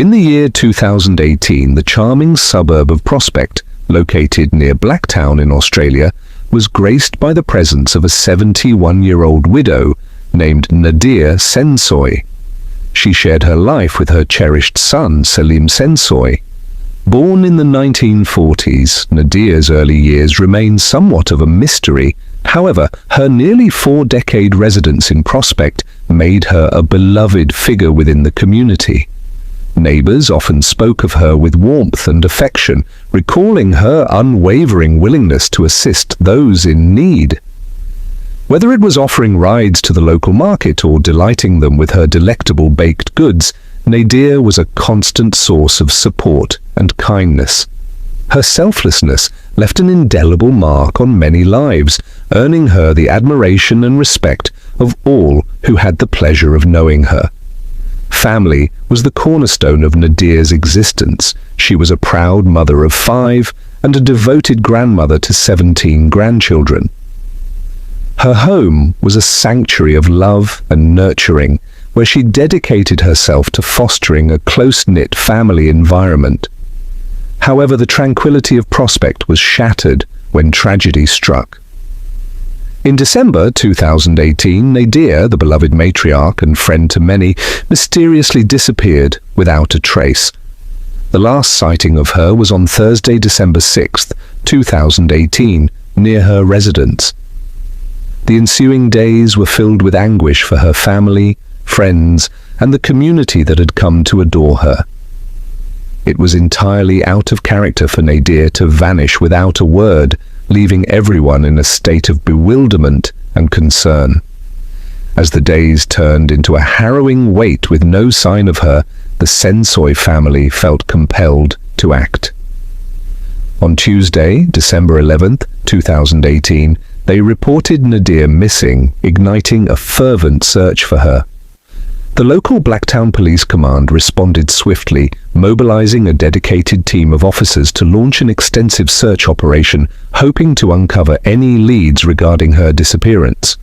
In the year 2018, the charming suburb of Prospect, located near Blacktown in Australia, was graced by the presence of a 71-year-old widow named Nadia Sensoy. She shared her life with her cherished son, Selim Sensoy. Born in the 1940s, Nadia's early years remain somewhat of a mystery. However, her nearly 4-decade residence in Prospect made her a beloved figure within the community. Neighbors often spoke of her with warmth and affection, recalling her unwavering willingness to assist those in need. Whether it was offering rides to the local market or delighting them with her delectable baked goods, Nadia was a constant source of support and kindness. Her selflessness left an indelible mark on many lives, earning her the admiration and respect of all who had the pleasure of knowing her. Family was the cornerstone of Nadia's existence. She was a proud mother of 5 and a devoted grandmother to 17 grandchildren. Her home was a sanctuary of love and nurturing, where she dedicated herself to fostering a close-knit family environment. However, the tranquility of Prospect was shattered when tragedy struck. In December 2018, Nadia, the beloved matriarch and friend to many, mysteriously disappeared without a trace. The last sighting of her was on Thursday, December 6, 2018, near her residence. The ensuing days were filled with anguish for her family, friends, and the community that had come to adore her. It was entirely out of character for Nadia to vanish without a word, leaving everyone in a state of bewilderment and concern. As the days turned into a harrowing wait with no sign of her, the Sensoy family felt compelled to act. On Tuesday, December 11, 2018, they reported Nadia missing, igniting a fervent search for her. The local Blacktown Police Command responded swiftly, mobilizing a dedicated team of officers to launch an extensive search operation, hoping to uncover any leads regarding her disappearance.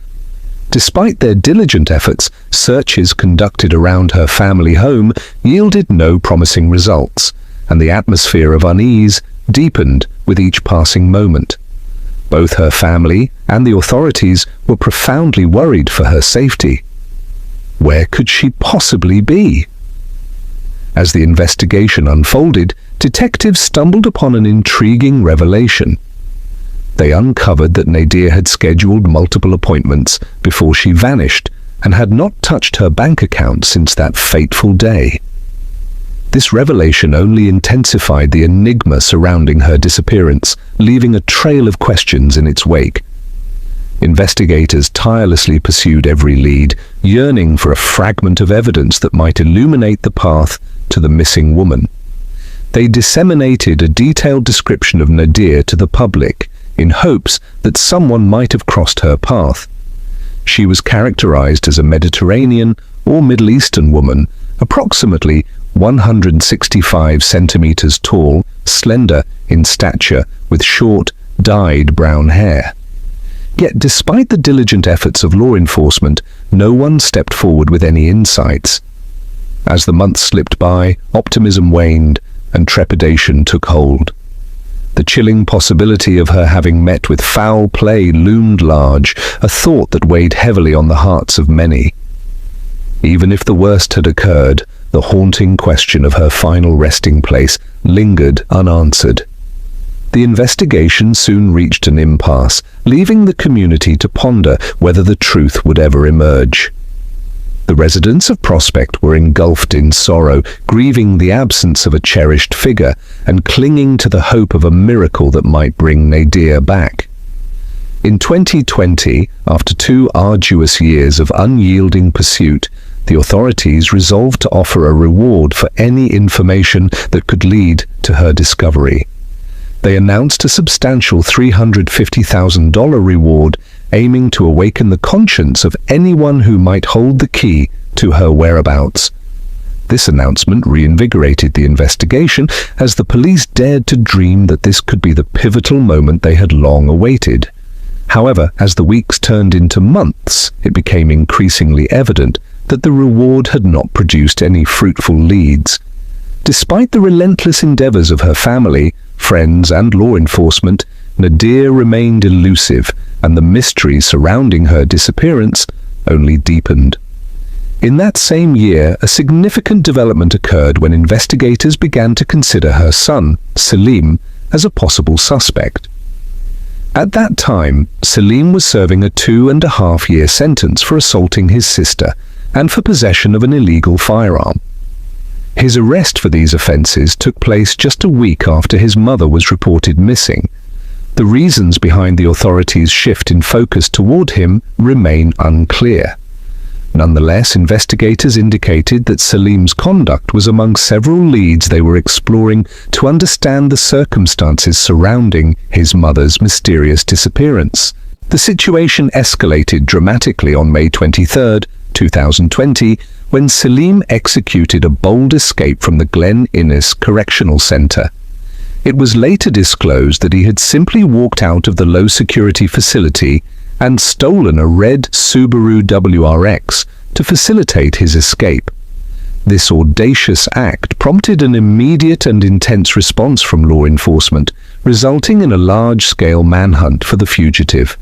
Despite their diligent efforts, searches conducted around her family home yielded no promising results, and the atmosphere of unease deepened with each passing moment. Both her family and the authorities were profoundly worried for her safety. Where could she possibly be? As the investigation unfolded, detectives stumbled upon an intriguing revelation. They uncovered that Nadia had scheduled multiple appointments before she vanished and had not touched her bank account since that fateful day. This revelation only intensified the enigma surrounding her disappearance, leaving a trail of questions in its wake. Investigators tirelessly pursued every lead, yearning for a fragment of evidence that might illuminate the path to the missing woman. They disseminated a detailed description of Nadia to the public, in hopes that someone might have crossed her path. She was characterized as a Mediterranean or Middle Eastern woman, approximately 165 centimeters tall, slender in stature, with short, dyed brown hair. Yet despite the diligent efforts of law enforcement, no one stepped forward with any insights. As the months slipped by, optimism waned and trepidation took hold. The chilling possibility of her having met with foul play loomed large, a thought that weighed heavily on the hearts of many. Even if the worst had occurred, the haunting question of her final resting place lingered unanswered. The investigation soon reached an impasse, leaving the community to ponder whether the truth would ever emerge. The residents of Prospect were engulfed in sorrow, grieving the absence of a cherished figure and clinging to the hope of a miracle that might bring Nadia back. In 2020, after 2 arduous years of unyielding pursuit, the authorities resolved to offer a reward for any information that could lead to her discovery. They announced a substantial $350,000 reward, aiming to awaken the conscience of anyone who might hold the key to her whereabouts. This announcement reinvigorated the investigation, as the police dared to dream that this could be the pivotal moment they had long awaited. However, as the weeks turned into months, it became increasingly evident that the reward had not produced any fruitful leads. Despite the relentless endeavors of her family, friends, and law enforcement, Nadia remained elusive, and the mystery surrounding her disappearance only deepened. In that same year, a significant development occurred when investigators began to consider her son, Selim, as a possible suspect. At that time, Selim was serving a 2.5-year sentence for assaulting his sister and for possession of an illegal firearm. His arrest for these offenses took place just a week after his mother was reported missing. The reasons behind the authorities' shift in focus toward him remain unclear. Nonetheless, investigators indicated that Selim's conduct was among several leads they were exploring to understand the circumstances surrounding his mother's mysterious disappearance. The situation escalated dramatically on May 23, 2020, when Selim executed a bold escape from the Glen Innes Correctional Center. It was later disclosed that he had simply walked out of the low-security facility and stolen a red Subaru WRX to facilitate his escape. This audacious act prompted an immediate and intense response from law enforcement, resulting in a large-scale manhunt for the fugitive.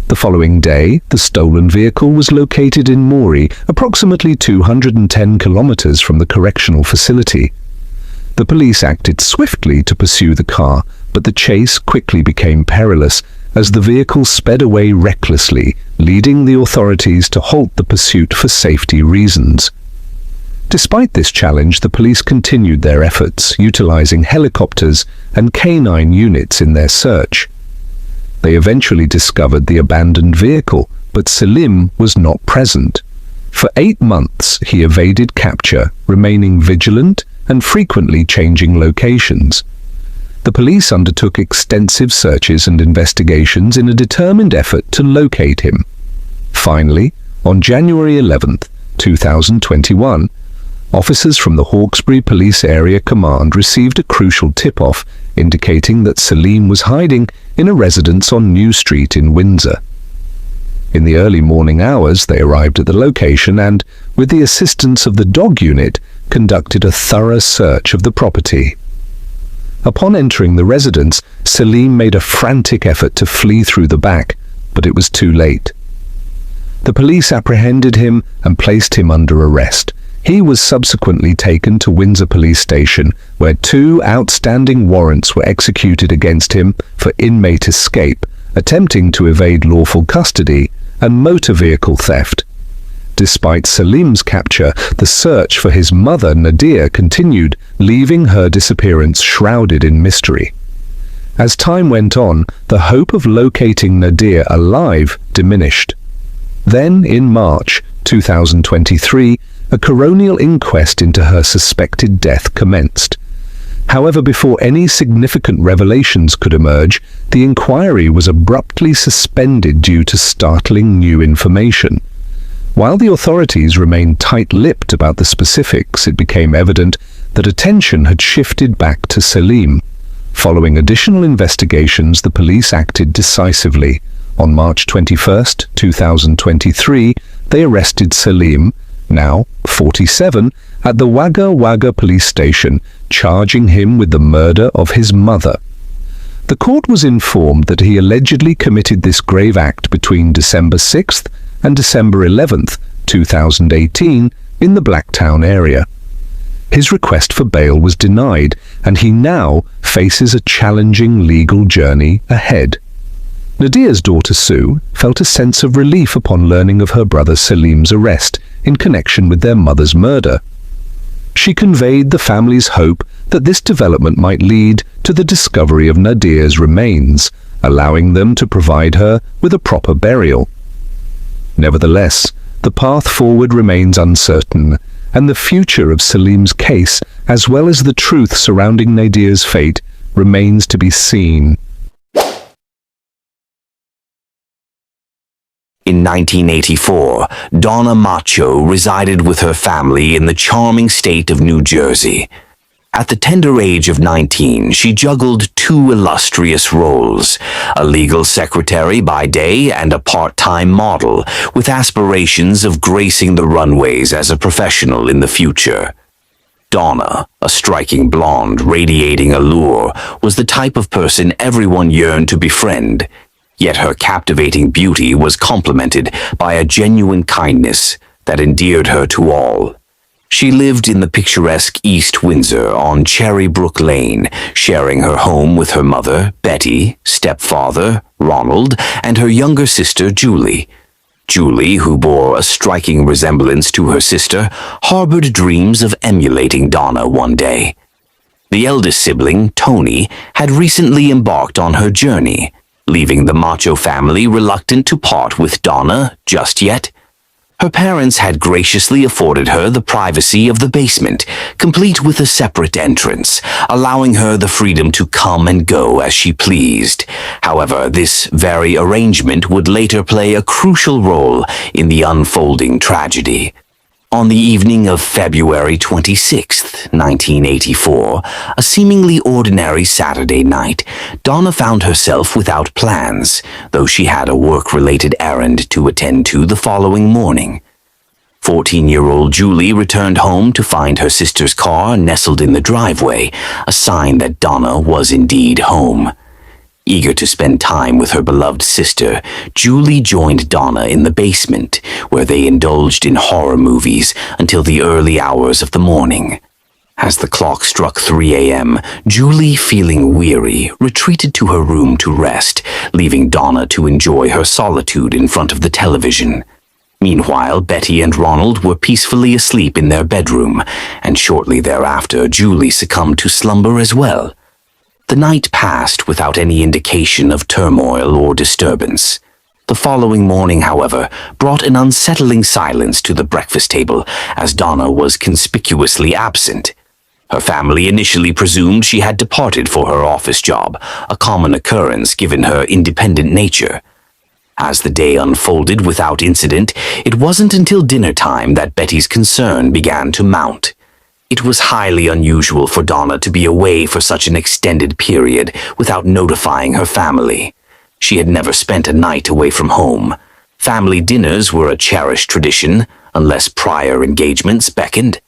The following day, the stolen vehicle was located in Mori, approximately 210 kilometers from the correctional facility. The police acted swiftly to pursue the car, but the chase quickly became perilous as the vehicle sped away recklessly, leading the authorities to halt the pursuit for safety reasons. Despite this challenge, the police continued their efforts, utilizing helicopters and canine units in their search. They eventually discovered the abandoned vehicle, but Selim was not present. For 8 months, he evaded capture, remaining vigilant and frequently changing locations. The police undertook extensive searches and investigations in a determined effort to locate him. Finally, on January 11, 2021, officers from the Hawkesbury Police Area Command received a crucial tip-off indicating that Selim was hiding in a residence on New Street in Windsor. In the early morning hours, they arrived at the location and, with the assistance of the dog unit, conducted a thorough search of the property. Upon entering the residence, Selim made a frantic effort to flee through the back, but it was too late. The police apprehended him and placed him under arrest. He was subsequently taken to Windsor Police Station, where 2 outstanding warrants were executed against him for inmate escape, attempting to evade lawful custody, and motor vehicle theft. Despite Selim's capture, the search for his mother, Nadia, continued, leaving her disappearance shrouded in mystery. As time went on, the hope of locating Nadia alive diminished. Then, in March 2023, a coronial inquest into her suspected death commenced. However, before any significant revelations could emerge, the inquiry was abruptly suspended due to startling new information. While the authorities remained tight-lipped about the specifics, it became evident that attention had shifted back to Selim. Following additional investigations, the police acted decisively. On March 21, 2023, they arrested Selim, now 47, at the Wagga Wagga police station, charging him with the murder of his mother. The court was informed that he allegedly committed this grave act between December 6th and December 11th, 2018, in the Blacktown area. His request for bail was denied, and he now faces a challenging legal journey ahead. Nadia's daughter Sue felt a sense of relief upon learning of her brother Selim's arrest in connection with their mother's murder. She conveyed the family's hope that this development might lead to the discovery of Nadia's remains, allowing them to provide her with a proper burial. Nevertheless, the path forward remains uncertain, and the future of Selim's case, as well as the truth surrounding Nadia's fate, remains to be seen. In 1984, Donna Macho resided with her family in the charming state of New Jersey. At the tender age of 19, she juggled 2 illustrious roles, a legal secretary by day and a part-time model, with aspirations of gracing the runways as a professional in the future. Donna, a striking blonde radiating allure, was the type of person everyone yearned to befriend, yet her captivating beauty was complemented by a genuine kindness that endeared her to all. She lived in the picturesque East Windsor on Cherrybrook Lane, sharing her home with her mother, Betty, stepfather, Ronald, and her younger sister, Julie. Julie, who bore a striking resemblance to her sister, harbored dreams of emulating Donna one day. The eldest sibling, Tony, had recently embarked on her journey, leaving the Macho family reluctant to part with Donna just yet. Her parents had graciously afforded her the privacy of the basement, complete with a separate entrance, allowing her the freedom to come and go as she pleased. However, this very arrangement would later play a crucial role in the unfolding tragedy. On the evening of February 26, 1984, a seemingly ordinary Saturday night, Donna found herself without plans, though she had a work-related errand to attend to the following morning. 14-year-old Julie returned home to find her sister's car nestled in the driveway, a sign that Donna was indeed home. Eager to spend time with her beloved sister, Julie joined Donna in the basement, where they indulged in horror movies until the early hours of the morning. As the clock struck 3 a.m., Julie, feeling weary, retreated to her room to rest, leaving Donna to enjoy her solitude in front of the television. Meanwhile, Betty and Ronald were peacefully asleep in their bedroom, and shortly thereafter Julie succumbed to slumber as well. The night passed without any indication of turmoil or disturbance. The following morning, however, brought an unsettling silence to the breakfast table, as Donna was conspicuously absent. Her family initially presumed she had departed for her office job, a common occurrence given her independent nature. As the day unfolded without incident, it wasn't until dinner time that Betty's concern began to mount. It was highly unusual for Donna to be away for such an extended period without notifying her family. She had never spent a night away from home. Family dinners were a cherished tradition, unless prior engagements beckoned.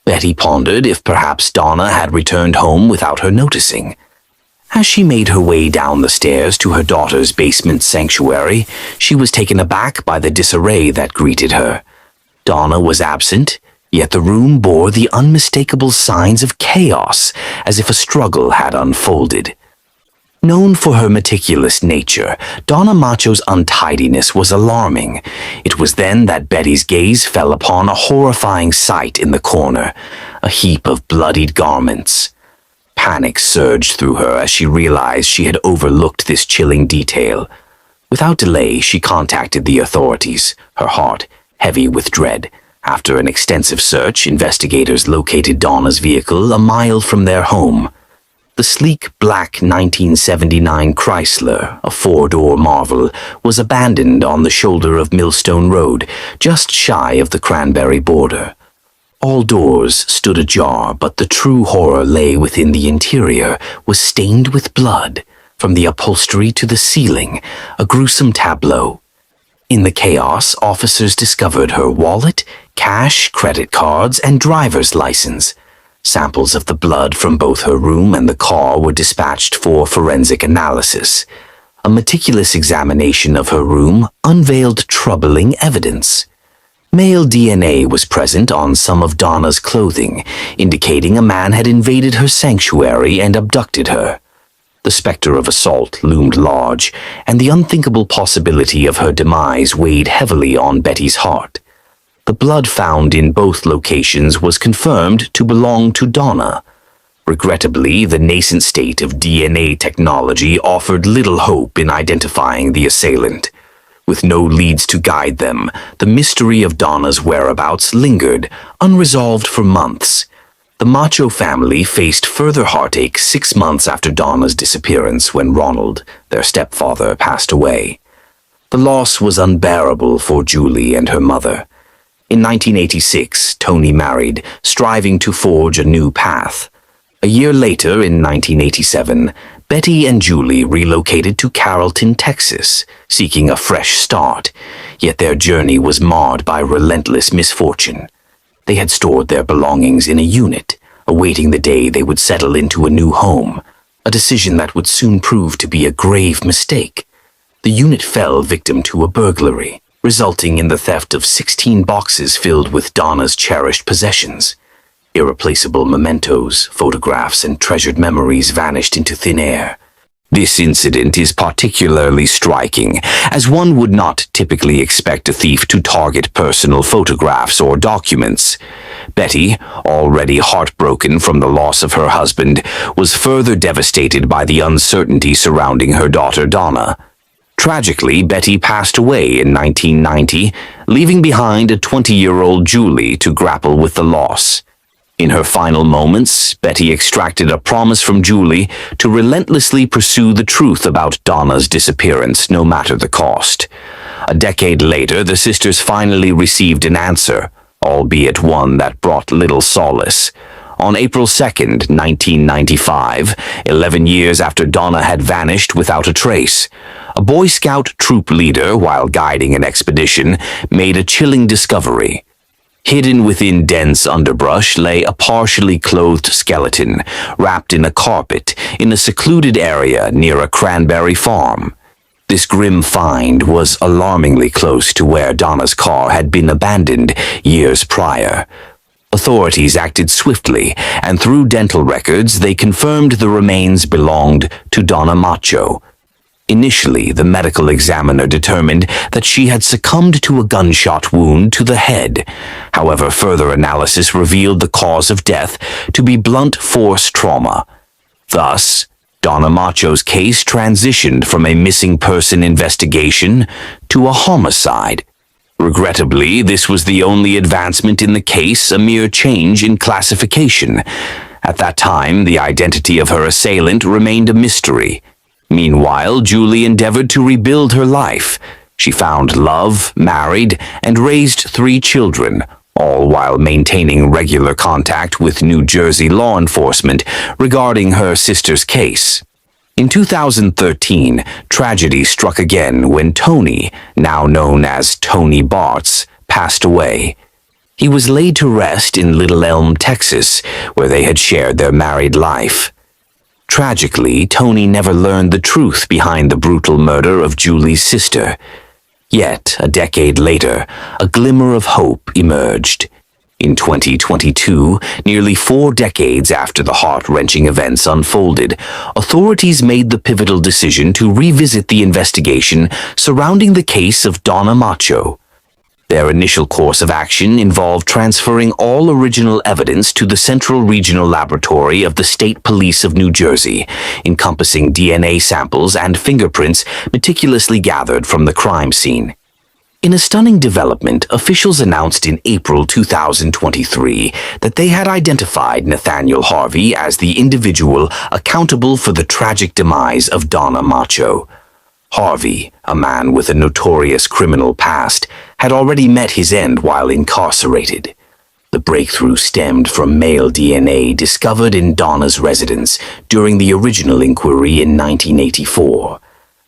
Betty pondered if perhaps Donna had returned home without her noticing. As she made her way down the stairs to her daughter's basement sanctuary, she was taken aback by the disarray that greeted her. Donna was absent, yet the room bore the unmistakable signs of chaos, as if a struggle had unfolded. Known for her meticulous nature, Donna Macho's untidiness was alarming. It was then that Betty's gaze fell upon a horrifying sight in the corner, a heap of bloodied garments. Panic surged through her as she realized she had overlooked this chilling detail. Without delay, she contacted the authorities, her heart heavy with dread. After an extensive search, investigators located Donna's vehicle a mile from their home. The sleek black 1979 Chrysler, a four-door marvel, was abandoned on the shoulder of Millstone Road, just shy of the Cranberry border. All doors stood ajar, but the true horror lay within the interior, was stained with blood, from the upholstery to the ceiling, a gruesome tableau. In the chaos, officers discovered her wallet, cash, credit cards, and driver's license. Samples of the blood from both her room and the car were dispatched for forensic analysis. A meticulous examination of her room unveiled troubling evidence. Male DNA was present on some of Donna's clothing, indicating a man had invaded her sanctuary and abducted her. The specter of assault loomed large, and the unthinkable possibility of her demise weighed heavily on Betty's heart. The blood found in both locations was confirmed to belong to Donna. Regrettably, the nascent state of DNA technology offered little hope in identifying the assailant. With no leads to guide them, the mystery of Donna's whereabouts lingered, unresolved for months. The Macho family faced further heartache 6 months after Donna's disappearance when Ronald, their stepfather, passed away. The loss was unbearable for Julie and her mother. In 1986, Tony married, striving to forge a new path. A year later, in 1987, Betty and Julie relocated to Carrollton, Texas, seeking a fresh start, yet their journey was marred by relentless misfortune. They had stored their belongings in a unit, awaiting the day they would settle into a new home, a decision that would soon prove to be a grave mistake. The unit fell victim to a burglary, resulting in the theft of 16 boxes filled with Donna's cherished possessions. Irreplaceable mementos, photographs, and treasured memories vanished into thin air. This incident is particularly striking, as one would not typically expect a thief to target personal photographs or documents. Betty, already heartbroken from the loss of her husband, was further devastated by the uncertainty surrounding her daughter Donna. Tragically, Betty passed away in 1990, leaving behind a 20-year-old Julie to grapple with the loss. In her final moments, Betty extracted a promise from Julie to relentlessly pursue the truth about Donna's disappearance, no matter the cost. A decade later, the sisters finally received an answer, albeit one that brought little solace. On April 2nd, 1995, 11 years after Donna had vanished without a trace, a Boy Scout troop leader, while guiding an expedition, made a chilling discovery. Hidden within dense underbrush lay a partially clothed skeleton, wrapped in a carpet, in a secluded area near a cranberry farm. This grim find was alarmingly close to where Donna's car had been abandoned years prior. Authorities acted swiftly, and through dental records, they confirmed the remains belonged to Donna Macho. Initially, the medical examiner determined that she had succumbed to a gunshot wound to the head. However, further analysis revealed the cause of death to be blunt force trauma. Thus, Donna Macho's case transitioned from a missing person investigation to a homicide. Regrettably, this was the only advancement in the case, a mere change in classification. At that time, the identity of her assailant remained a mystery. Meanwhile, Julie endeavored to rebuild her life. She found love, married, and raised 3 children, all while maintaining regular contact with New Jersey law enforcement regarding her sister's case. In 2013, tragedy struck again when Tony, now known as Tony Bartz, passed away. He was laid to rest in Little Elm, Texas, where they had shared their married life. Tragically, Tony never learned the truth behind the brutal murder of Julie's sister. Yet, a decade later, a glimmer of hope emerged. In 2022, nearly 4 decades after the heart-wrenching events unfolded, authorities made the pivotal decision to revisit the investigation surrounding the case of Donna Macho. Their initial course of action involved transferring all original evidence to the Central Regional Laboratory of the State Police of New Jersey, encompassing DNA samples and fingerprints meticulously gathered from the crime scene. In a stunning development, officials announced in April 2023 that they had identified Nathaniel Harvey as the individual accountable for the tragic demise of Donna Macho. Harvey, a man with a notorious criminal past, had already met his end while incarcerated. The breakthrough stemmed from male DNA discovered in Donna's residence during the original inquiry in 1984.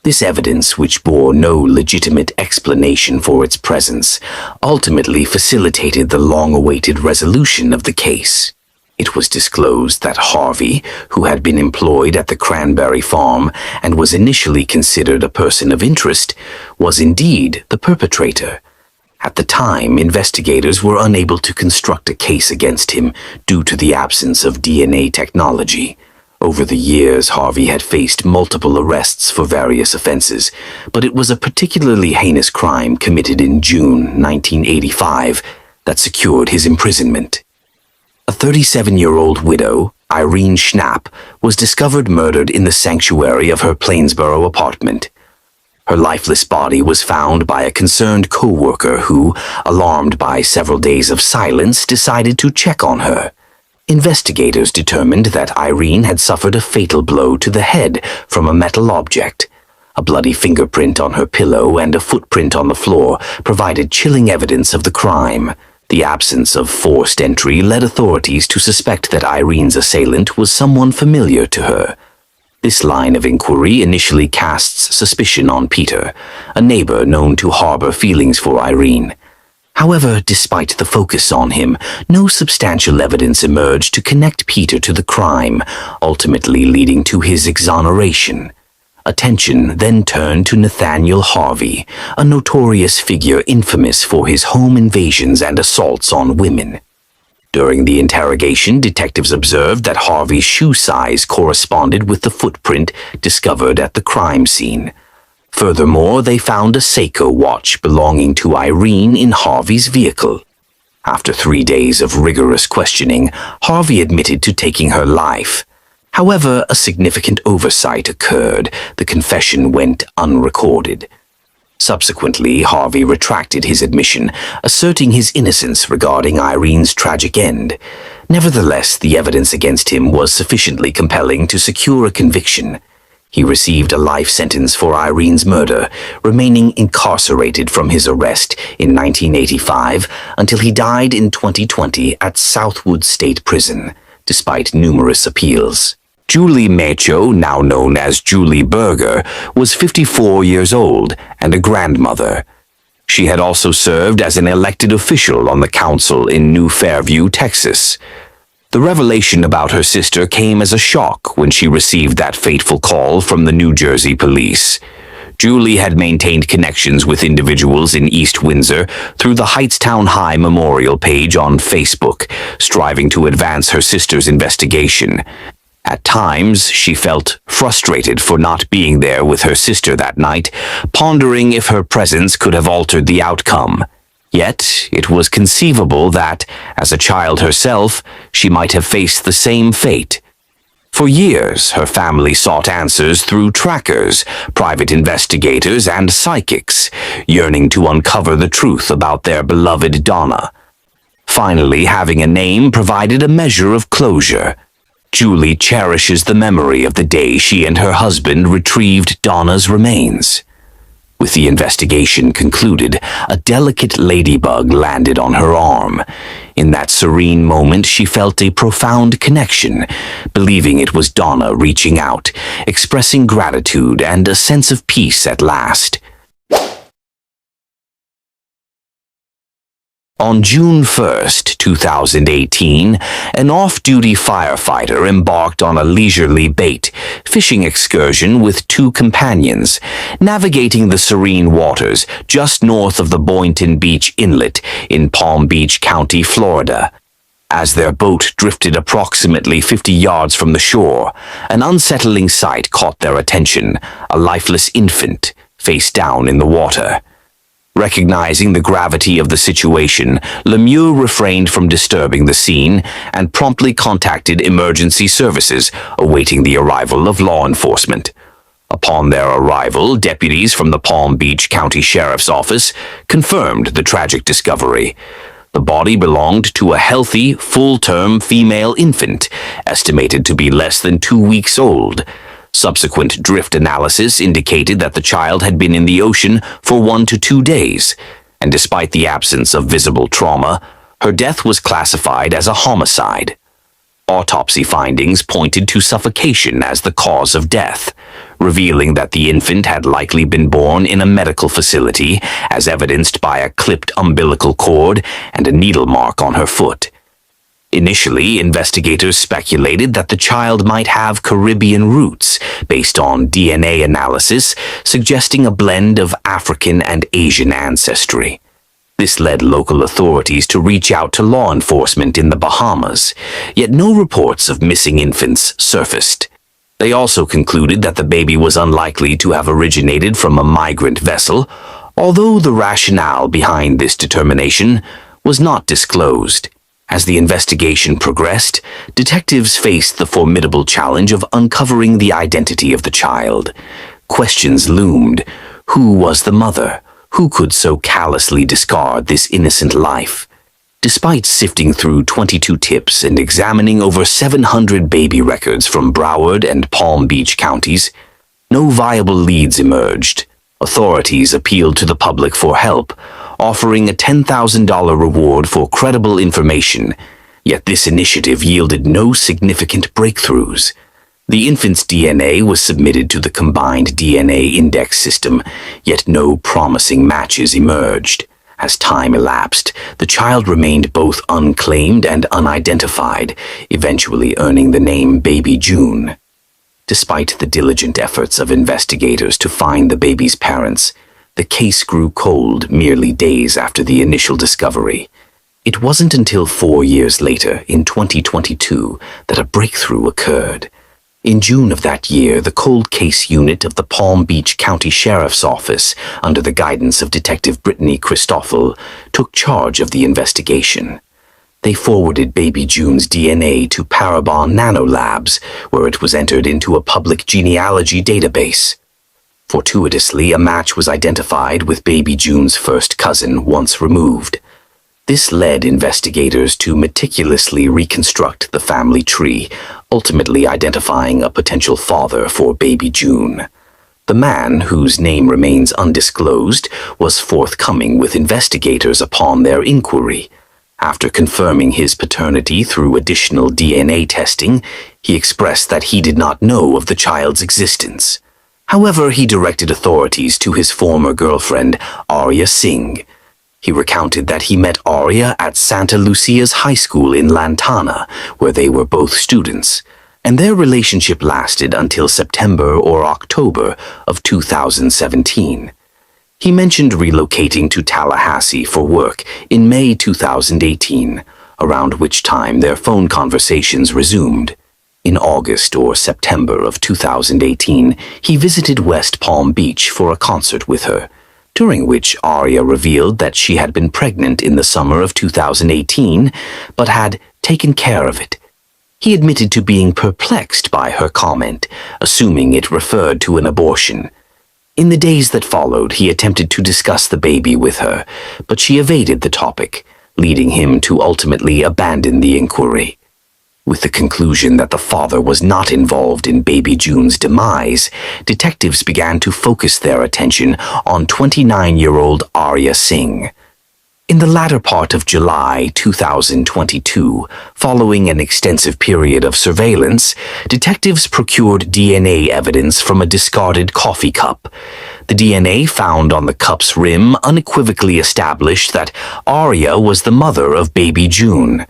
This evidence, which bore no legitimate explanation for its presence, ultimately facilitated the long-awaited resolution of the case. It was disclosed that Harvey, who had been employed at the Cranberry Farm and was initially considered a person of interest, was indeed the perpetrator. At the time, investigators were unable to construct a case against him due to the absence of DNA technology. Over the years, Harvey had faced multiple arrests for various offenses, but it was a particularly heinous crime committed in June 1985 that secured his imprisonment. A 37-year-old widow, Irene Schnapp, was discovered murdered in the sanctuary of her Plainsboro apartment. Her lifeless body was found by a concerned co-worker who, alarmed by several days of silence, decided to check on her. Investigators determined that Irene had suffered a fatal blow to the head from a metal object. A bloody fingerprint on her pillow and a footprint on the floor provided chilling evidence of the crime. The absence of forced entry led authorities to suspect that Irene's assailant was someone familiar to her. This line of inquiry initially casts suspicion on Peter, a neighbor known to harbor feelings for Irene. However, despite the focus on him, no substantial evidence emerged to connect Peter to the crime, ultimately leading to his exoneration. Attention then turned to Nathaniel Harvey, a notorious figure infamous for his home invasions and assaults on women. During the interrogation, detectives observed that Harvey's shoe size corresponded with the footprint discovered at the crime scene. Furthermore, they found a Seiko watch belonging to Irene in Harvey's vehicle. After 3 days of rigorous questioning, Harvey admitted to taking her life. However, a significant oversight occurred. The confession went unrecorded. Subsequently, Harvey retracted his admission, asserting his innocence regarding Irene's tragic end. Nevertheless, the evidence against him was sufficiently compelling to secure a conviction. He received a life sentence for Irene's murder, remaining incarcerated from his arrest in 1985 until he died in 2020 at Southwood State Prison, despite numerous appeals. Julie Macho, now known as Julie Berger, was 54 years old and a grandmother. She had also served as an elected official on the council in New Fairview, Texas. The revelation about her sister came as a shock when she received that fateful call from the New Jersey police. Julie had maintained connections with individuals in East Windsor through the Heightstown High Memorial page on Facebook, striving to advance her sister's investigation. At times, she felt frustrated for not being there with her sister that night, pondering if her presence could have altered the outcome. Yet, it was conceivable that, as a child herself, she might have faced the same fate. For years, her family sought answers through trackers, private investigators, and psychics, yearning to uncover the truth about their beloved Donna. Finally, having a name provided a measure of closure. Julie cherishes the memory of the day she and her husband retrieved Donna's remains. With the investigation concluded, a delicate ladybug landed on her arm. In that serene moment, she felt a profound connection, believing it was Donna reaching out, expressing gratitude and a sense of peace at last. On June 1st, 2018, an off-duty firefighter embarked on a leisurely bait fishing excursion with 2 companions, navigating the serene waters just north of the Boynton Beach Inlet in Palm Beach County, Florida. As their boat drifted approximately 50 yards from the shore, an unsettling sight caught their attention: a lifeless infant, face down in the water. Recognizing the gravity of the situation, Lemieux refrained from disturbing the scene and promptly contacted emergency services, awaiting the arrival of law enforcement. Upon their arrival, deputies from the Palm Beach County Sheriff's Office confirmed the tragic discovery. The body belonged to a healthy, full-term female infant, estimated to be less than 2 weeks old. Subsequent drift analysis indicated that the child had been in the ocean for 1 to 2 days, and despite the absence of visible trauma, her death was classified as a homicide. Autopsy findings pointed to suffocation as the cause of death, revealing that the infant had likely been born in a medical facility, as evidenced by a clipped umbilical cord and a needle mark on her foot. Initially, investigators speculated that the child might have Caribbean roots, based on DNA analysis suggesting a blend of African and Asian ancestry. This led local authorities to reach out to law enforcement in the Bahamas, yet no reports of missing infants surfaced. They also concluded that the baby was unlikely to have originated from a migrant vessel, although the rationale behind this determination was not disclosed. As the investigation progressed, detectives faced the formidable challenge of uncovering the identity of the child. Questions loomed. Who was the mother? Who could so callously discard this innocent life? Despite sifting through 22 tips and examining over 700 baby records from Broward and Palm Beach counties, no viable leads emerged. Authorities appealed to the public for help, offering a $10,000 reward for credible information, yet this initiative yielded no significant breakthroughs. The infant's DNA was submitted to the combined DNA index system, yet no promising matches emerged. As time elapsed, the child remained both unclaimed and unidentified, eventually earning the name Baby June. Despite the diligent efforts of investigators to find the baby's parents, the case grew cold merely days after the initial discovery. It wasn't until 4 years later, in 2022, that a breakthrough occurred. In June of that year, the Cold Case Unit of the Palm Beach County Sheriff's Office, under the guidance of Detective Brittany Christoffel, took charge of the investigation. They forwarded Baby June's DNA to Parabon Nanolabs, where it was entered into a public genealogy database. Fortuitously, a match was identified with Baby June's first cousin once removed. This led investigators to meticulously reconstruct the family tree, ultimately identifying a potential father for Baby June. The man, whose name remains undisclosed, was forthcoming with investigators upon their inquiry. After confirming his paternity through additional DNA testing, he expressed that he did not know of the child's existence. However, he directed authorities to his former girlfriend, Arya Singh. He recounted that he met Arya at Santa Lucia's High School in Lantana, where they were both students, and their relationship lasted until September or October of 2017. He mentioned relocating to Tallahassee for work in May 2018, around which time their phone conversations resumed. In August or September of 2018, he visited West Palm Beach for a concert with her, during which Arya revealed that she had been pregnant in the summer of 2018, but had taken care of it. He admitted to being perplexed by her comment, assuming it referred to an abortion. In the days that followed, he attempted to discuss the baby with her, but she evaded the topic, leading him to ultimately abandon the inquiry. With the conclusion that the father was not involved in Baby June's demise, detectives began to focus their attention on 29-year-old Arya Singh. In the latter part of July 2022, following an extensive period of surveillance, detectives procured DNA evidence from a discarded coffee cup. The DNA found on the cup's rim unequivocally established that Arya was the mother of Baby June.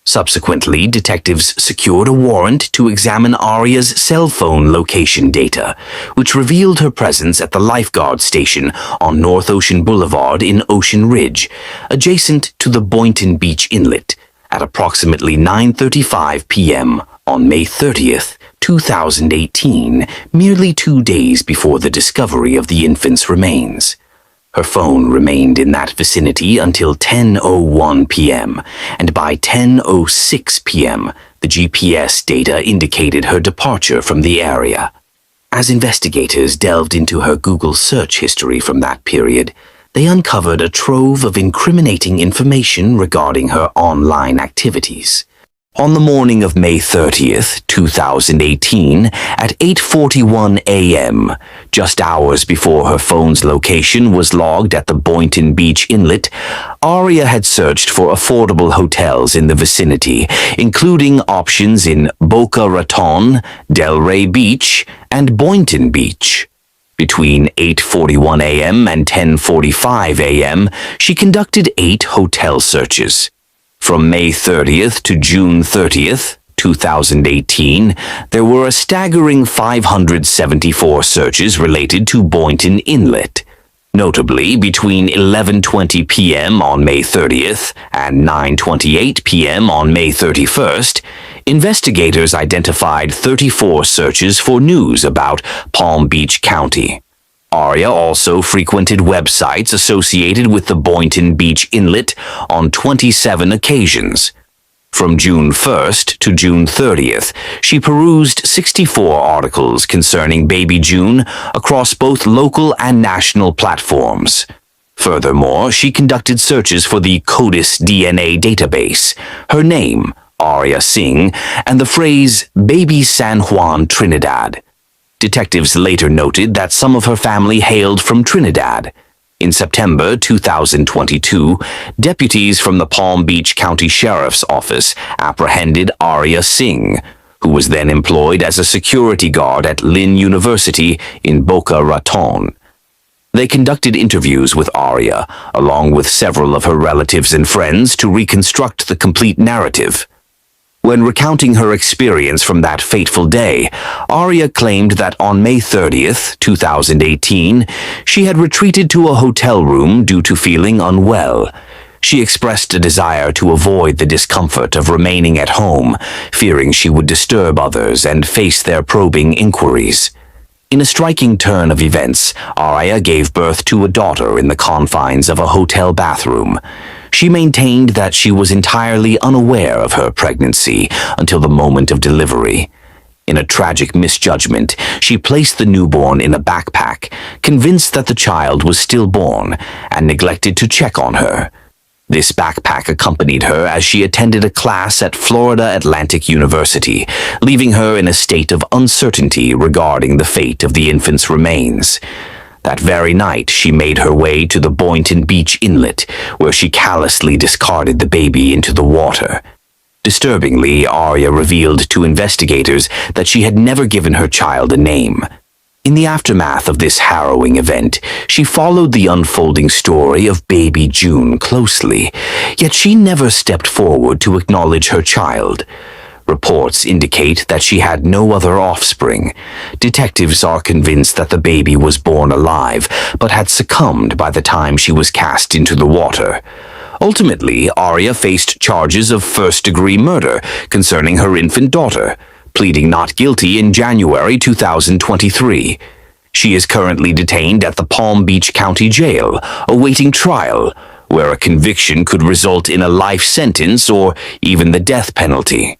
Subsequently, detectives secured a warrant to examine Arya's cell phone location data, which revealed her presence at the lifeguard station on North Ocean Boulevard in Ocean Ridge, adjacent to the Boynton Beach Inlet, at approximately 9:35 p.m. on May 30th, 2018, merely 2 days before the discovery of the infant's remains. Her phone remained in that vicinity until 10:01 p.m., and by 10:06 p.m., the GPS data indicated her departure from the area. As investigators delved into her Google search history from that period, they uncovered a trove of incriminating information regarding her online activities. On the morning of May 30th, 2018, at 8:41 a.m., just hours before her phone's location was logged at the Boynton Beach Inlet, Arya had searched for affordable hotels in the vicinity, including options in Boca Raton, Delray Beach, and Boynton Beach. Between 8:41 a.m. and 10:45 a.m., she conducted 8 hotel searches. From May 30th to June 30th, 2018, there were a staggering 574 searches related to Boynton Inlet. Notably, between 11:20 p.m. on May 30th and 9:28 p.m. on May 31st, investigators identified 34 searches for news about Palm Beach County. Arya also frequented websites associated with the Boynton Beach Inlet on 27 occasions. From June 1st to June 30th, she perused 64 articles concerning Baby June across both local and national platforms. Furthermore, she conducted searches for the CODIS DNA database, her name, Arya Singh, and the phrase Baby San Juan Trinidad. Detectives later noted that some of her family hailed from Trinidad. In September 2022, deputies from the Palm Beach County Sheriff's Office apprehended Arya Singh, who was then employed as a security guard at Lynn University in Boca Raton. They conducted interviews with Aria, along with several of her relatives and friends, to reconstruct the complete narrative. When recounting her experience from that fateful day, Aria claimed that on May 30th, 2018, she had retreated to a hotel room due to feeling unwell. She expressed a desire to avoid the discomfort of remaining at home, fearing she would disturb others and face their probing inquiries. In a striking turn of events, Aria gave birth to a daughter in the confines of a hotel bathroom. She maintained that she was entirely unaware of her pregnancy until the moment of delivery. In a tragic misjudgment, she placed the newborn in a backpack, convinced that the child was stillborn, and neglected to check on her. This backpack accompanied her as she attended a class at Florida Atlantic University, leaving her in a state of uncertainty regarding the fate of the infant's remains. That very night, she made her way to the Boynton Beach Inlet, where she callously discarded the baby into the water. Disturbingly, Aria revealed to investigators that she had never given her child a name. In the aftermath of this harrowing event, she followed the unfolding story of baby June closely, yet she never stepped forward to acknowledge her child. Reports indicate that she had no other offspring. Detectives are convinced that the baby was born alive, but had succumbed by the time she was cast into the water. Ultimately, Aria faced charges of first-degree murder concerning her infant daughter, pleading not guilty in January 2023. She is currently detained at the Palm Beach County Jail, awaiting trial, where a conviction could result in a life sentence or even the death penalty.